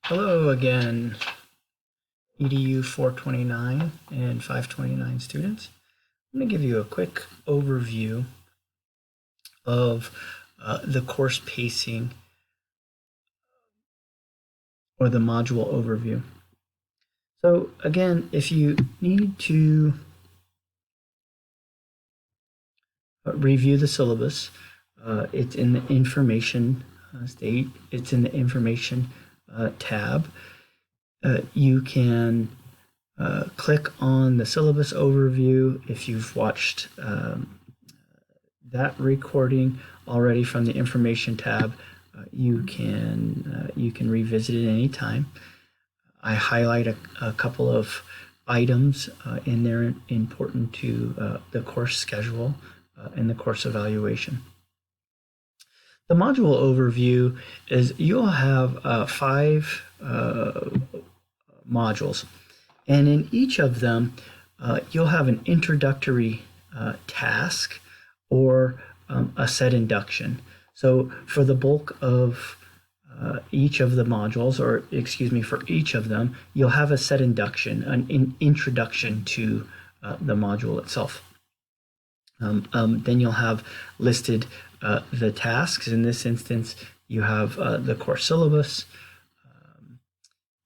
Hello again, EDU 429 and 529 students. I'm going to give you a quick overview of the course pacing or the module overview. So again, if you need to review the syllabus, it's in the information state, it's in the information tab. You can click on the syllabus overview if you've watched that recording already from the information tab. You can revisit it anytime. I highlight a couple of items in there important to the course schedule and the course evaluation. The module overview is you'll have 5 modules, and in each of them you'll have an introductory task or a set induction. So for the bulk of each of the modules, or excuse me, for each of them, you'll have a set induction, an introduction to the module itself. Then you'll have listed the tasks. In this instance, you have the course syllabus,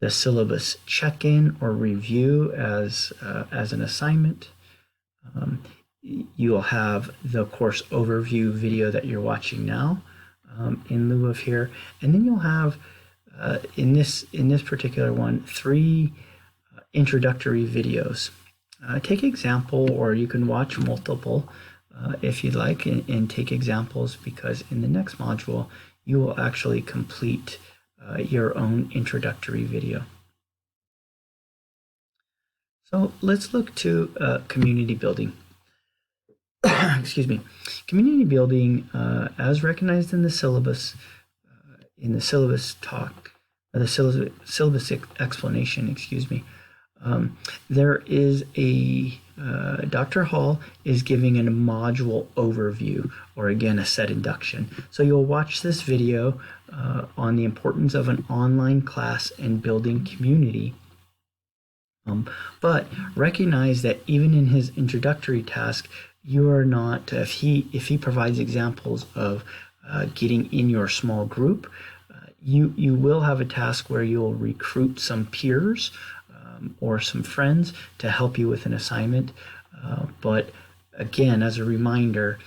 the syllabus check-in or review as an assignment. You'll have the course overview video that you're watching now in lieu of here, and then you'll have in this particular one 3 introductory videos. Take example, or you can watch multiple if you'd like, and take examples, because in the next module you will actually complete your own introductory video. So let's look to community building. Excuse me. Community building, as recognized in the syllabus talk, the syllabus explanation, excuse me, there is a Dr. Hall is giving a module overview, or again a set induction. So you'll watch this video on the importance of an online class and building community. But recognize that even in his introductory task, you are not, if he provides examples of getting in your small group, you will have a task where you'll recruit some peers or some friends to help you with an assignment. But again, as a reminder,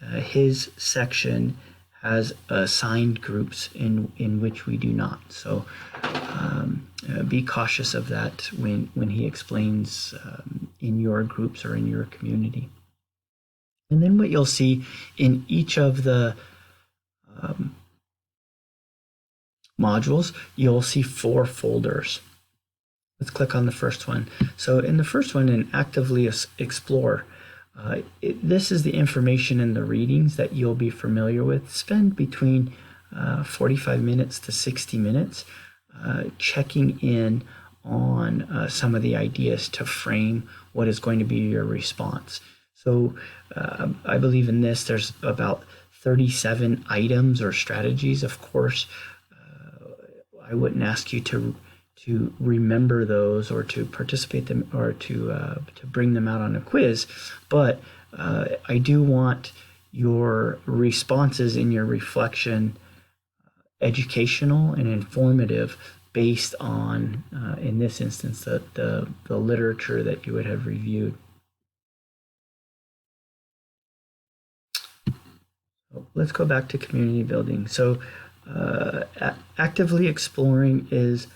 his section has assigned groups in which we do not. So be cautious of that when he explains in your groups or in your community. And then what you'll see in each of the modules, you'll see 4 folders. Let's click on the first one. So in the first one, in Actively Explore, this is the information and the readings that you'll be familiar with. Spend between 45 minutes to 60 minutes checking in on some of the ideas to frame what is going to be your response. So I believe in this, there's about 37 items or strategies. Of course, I wouldn't ask you to remember those or to participate them or to bring them out on a quiz, but I do want your responses in your reflection educational and informative, based on in this instance the literature that you would have reviewed. Let's go back to community building. So actively exploring is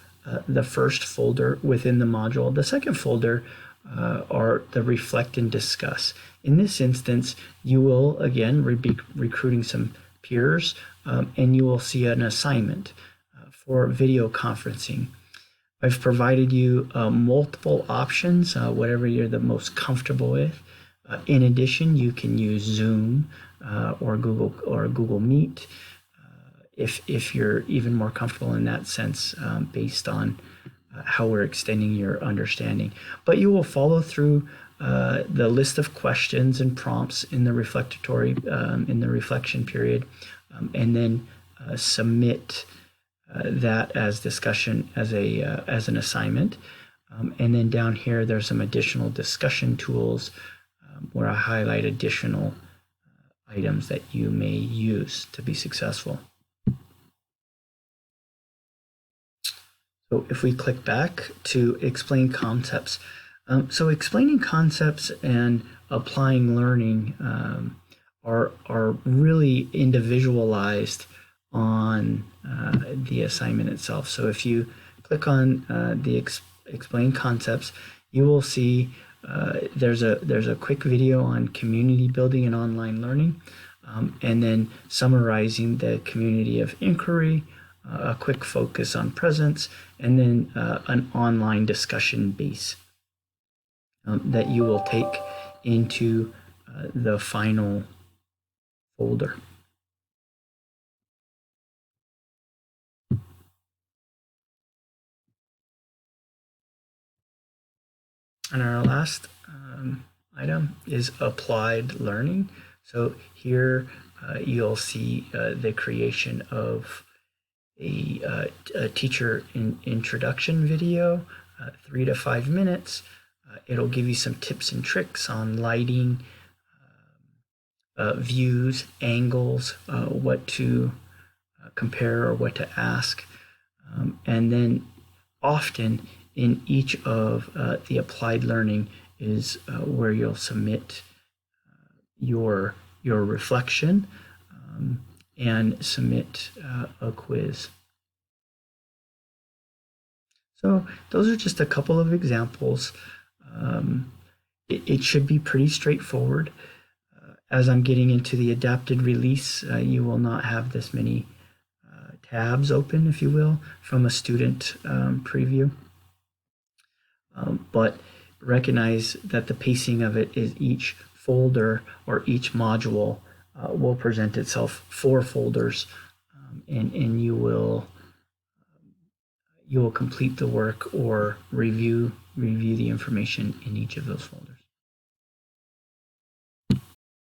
the first folder within the module. The second folder are the reflect and discuss. In this instance, you will again be recruiting some peers, and you will see an assignment for video conferencing. I've provided you multiple options, whatever you're the most comfortable with. In addition, you can use Zoom or Google Meet if you're even more comfortable in that sense, based on how we're extending your understanding. But you will follow through the list of questions and prompts in the reflectory in the reflection period, and then submit that as discussion as an assignment. And then down here, there's some additional discussion tools where I highlight additional items that you may use to be successful. So if we click back to explain concepts, so explaining concepts and applying learning are really individualized on the assignment itself. So if you click on the explain concepts, you will see there's a quick video on community building and online learning, and then summarizing the community of inquiry, a quick focus on presence, and then an online discussion base that you will take into the final folder. And our last item is applied learning. So here you'll see the creation of a teacher introduction video, 3 to 5 minutes. It'll give you some tips and tricks on lighting, views, angles, what to compare or what to ask. And then often in each of the applied learning is where you'll submit your reflection and submit a quiz. So those are just a couple of examples. It should be pretty straightforward. As I'm getting into the adapted release, you will not have this many tabs open, if you will, from a student preview. But recognize that the pacing of it is each folder or each module will present itself 4 folders, and you will complete the work or review the information in each of those folders.